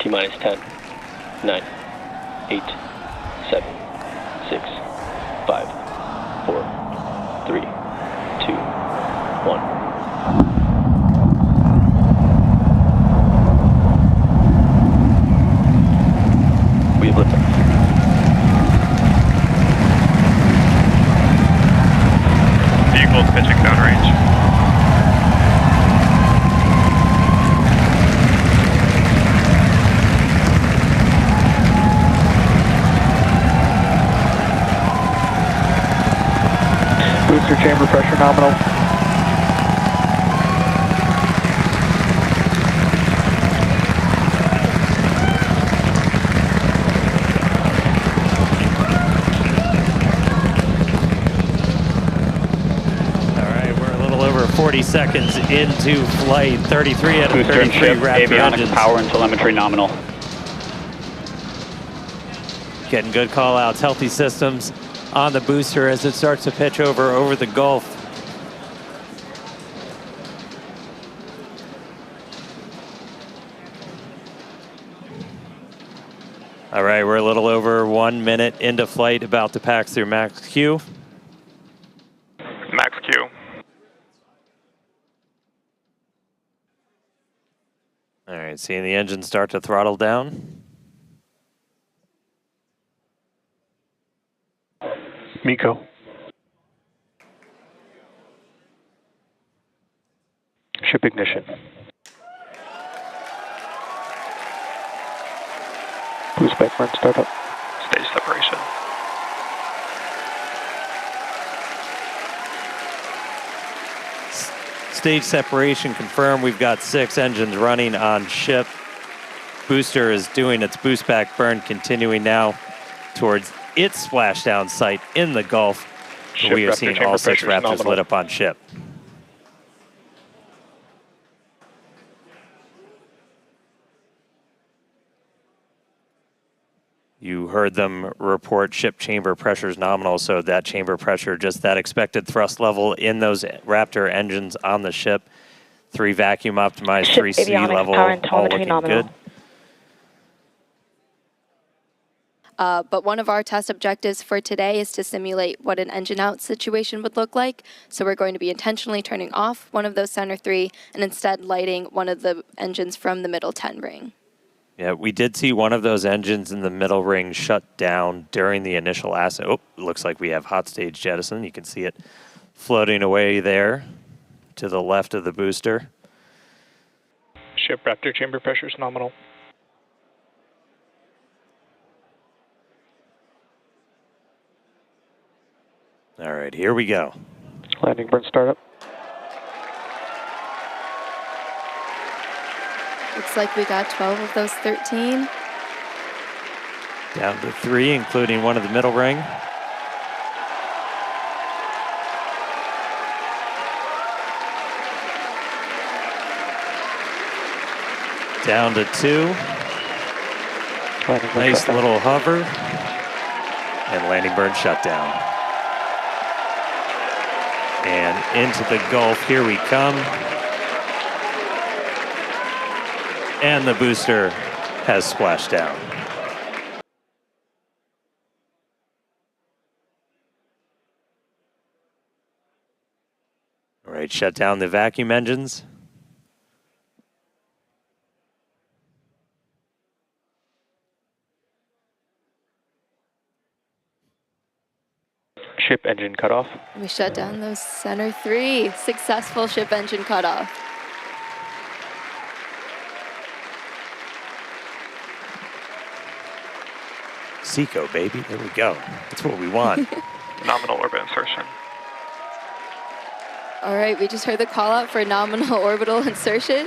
T-minus 10, 9, 8, 7, 6, 5, 4, 3, 2, 1. We have liftoff. Vehicles pitching downrange. Booster chamber pressure nominal. All right, we're a little over 40 seconds into flight. 33 out of Booster and 33 ship, Raptor avionics, engines. power and telemetry nominal. Getting good call outs, healthy systems on the booster as it starts to pitch over the Gulf. All right, we're a little over 1 minute into flight, about to pass through max Q. Max Q. All right, seeing the engine start to throttle down. MECO. Ship ignition. Boost back run startup. Stage separation. Stage separation confirmed. We've got 6 engines running on ship. Booster is doing its boost back burn, continuing now towards its splashdown site in the Gulf. Ship We are Raptor seeing chamber all 6 pressure is Raptors nominal. lit up on ship. You heard them report ship chamber pressures nominal, so that chamber pressure, just that expected thrust level in those Raptor engines on the ship. 3 vacuum optimized, Ship 3 sea avionics, level, power and all telemetry looking nominal. good. But one of our test objectives for today is to simulate what an engine out situation would look like. So we're going to be intentionally turning off one of those center 3 and instead lighting one of the engines from the middle 10 ring. Yeah, we did see one of those engines in the middle ring shut down during the initial ascent. Oh, looks like we have hot stage jettison. You can see it floating away there to the left of the booster. Ship Raptor chamber pressure is nominal. All right, here we go. Landing burn startup. Looks like we got 12 of those 13. Down to 3, including one of the middle ring. Down to 2. Nice little hover. And landing burn shutdown. And into the Gulf, here we come. And the booster has splashed down. All right, shut down the vacuum engines. Ship engine cutoff. We shut down those center 3. Successful ship engine cutoff. Seco, baby. There we go. That's what we want. Nominal orbit insertion. All right, we just heard the call out for nominal orbital insertion.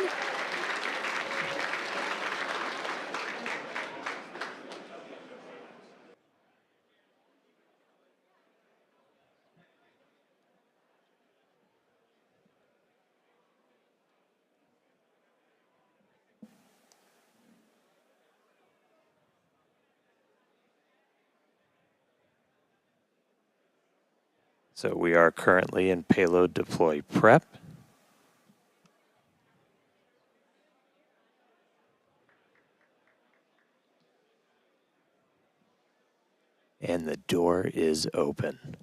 So we are currently in payload deploy prep. And the door is open.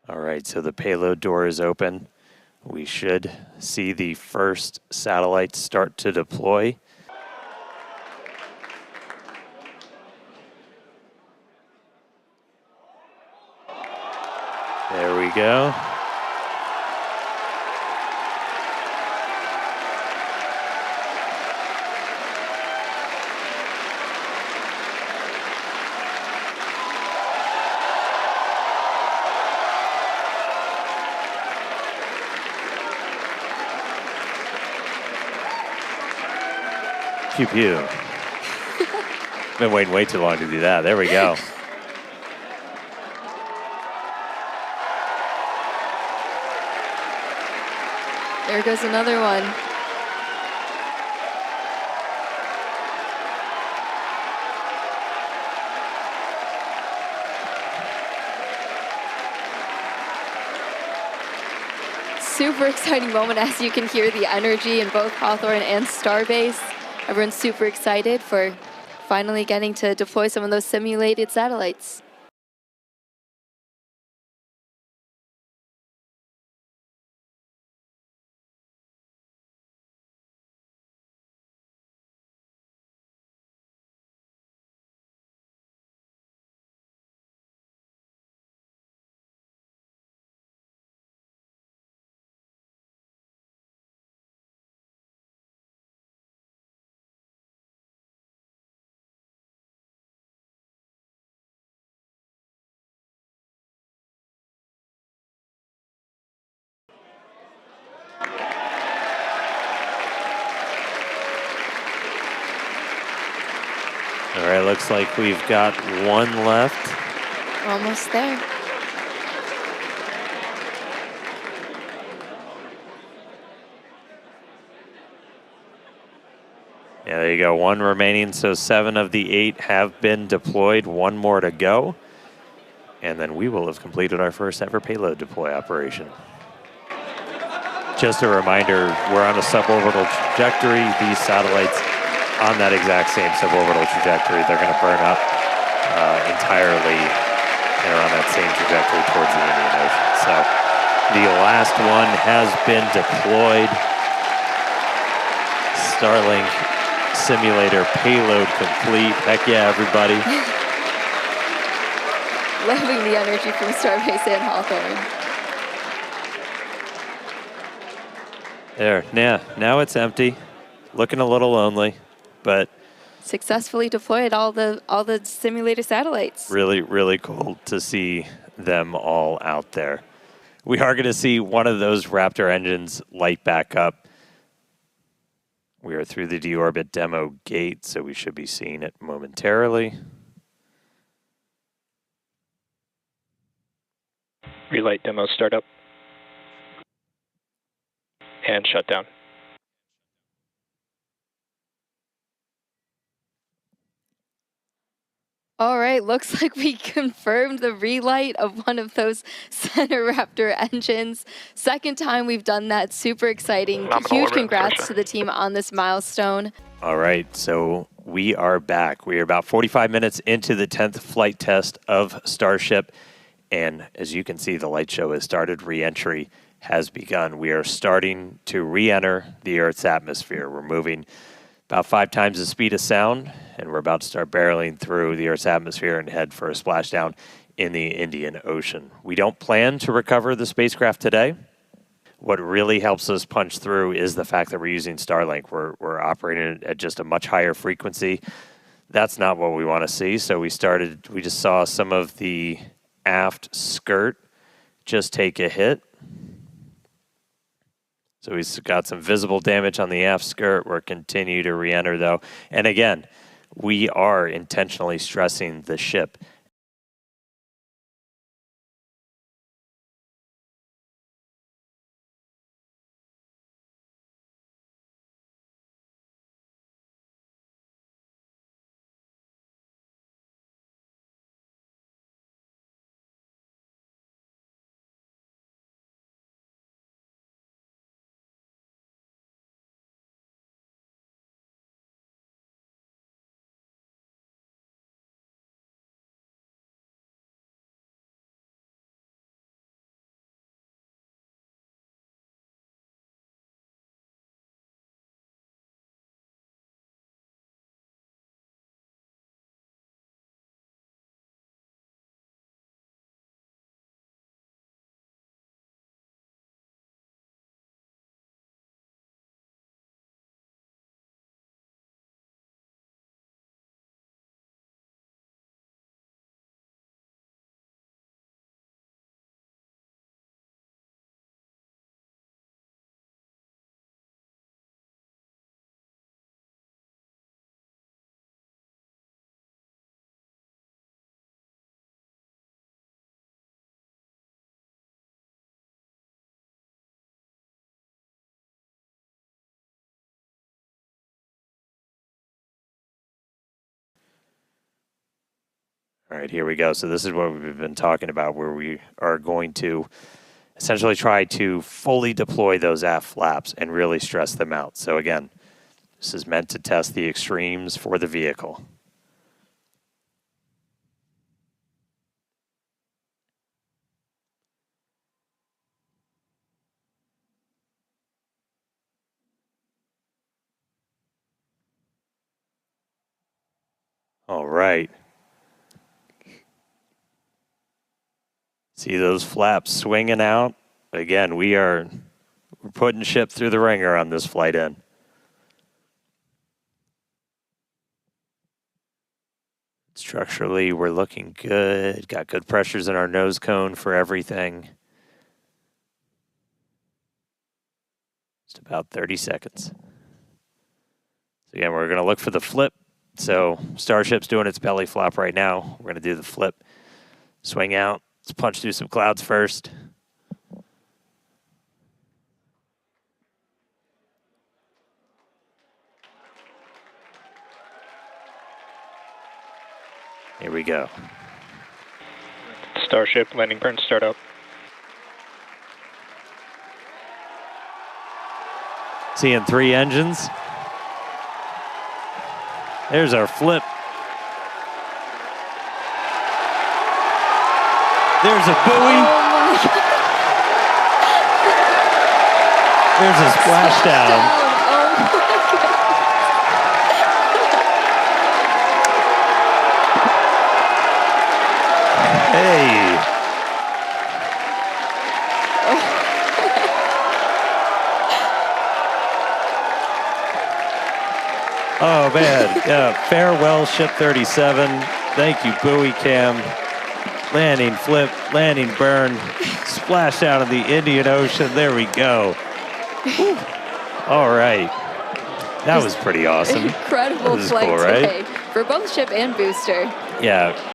All right, so the payload door is open. We should see the first satellites start to deploy. There we go. Pew pew. Been waiting way too long to do that. There we go. There goes another one. Super exciting moment, as you can hear the energy in both Hawthorne and Starbase. Everyone's super excited for finally getting to deploy some of those simulated satellites. All right, looks like we've got one left. Almost there. Yeah, there you go. One remaining, so 7 of the 8 have been deployed. One more to go. And then we will have completed our first ever payload deploy operation. Just a reminder, we're on a suborbital trajectory. These satellites on that exact same suborbital trajectory, they're going to burn up entirely and are on that same trajectory towards the Indian Ocean. So the last one has been deployed. Starlink simulator payload complete. Heck yeah, everybody. Loving the energy from Starbase and Hawthorne. There, yeah, now it's empty. Looking a little lonely, but Successfully deployed all the simulator satellites. really, really cool to see them all out there. We are going to see one of those Raptor engines light back up. We are through the deorbit demo gate, so we should be seeing it momentarily. Relight demo startup. And shutdown. All right, looks like we confirmed the relight of one of those Center Raptor engines. Second time we've done that. Super exciting. Huge congrats to the team on this milestone. All right, so we are back. We are about 45 minutes into the 10th flight test of Starship. And as you can see, the light show has started. Re-entry has begun. We are starting to re-enter the Earth's atmosphere. We're moving about 5 times the speed of sound, and we're about to start barreling through the Earth's atmosphere and head for a splashdown in the Indian Ocean. We don't plan to recover the spacecraft today. What really helps us punch through is the fact that we're using Starlink. We're operating at just a much higher frequency. That's not what we want to see. So we just saw some of the aft skirt just take a hit. So we've got some visible damage on the aft skirt. We're continue to re-enter though. And again, we are intentionally stressing the ship. All right, here we go. So this is what we've been talking about, where we are going to essentially try to fully deploy those aft flaps and really stress them out. So again, this is meant to test the extremes for the vehicle. All right. See those flaps swinging out? Again, we're putting ship through the ringer on this flight in. Structurally, we're looking good. Got good pressures in our nose cone for everything. Just about 30 seconds. So again, we're going to look for the flip. So Starship's doing its belly flop right now. We're going to do the flip. Swing out. Let's punch through some clouds first. Here we go. Starship, landing burn startup. Seeing 3 engines. There's our flip. There's a buoy. There's a splashdown. Hey. Oh, man. Yeah. Farewell, Ship 37. Thank you, buoy cam. Landing flip, landing burn, splash out of the Indian Ocean. There we go. All right. That was pretty awesome. Incredible flight cool, today right? for both ship and booster. Yeah.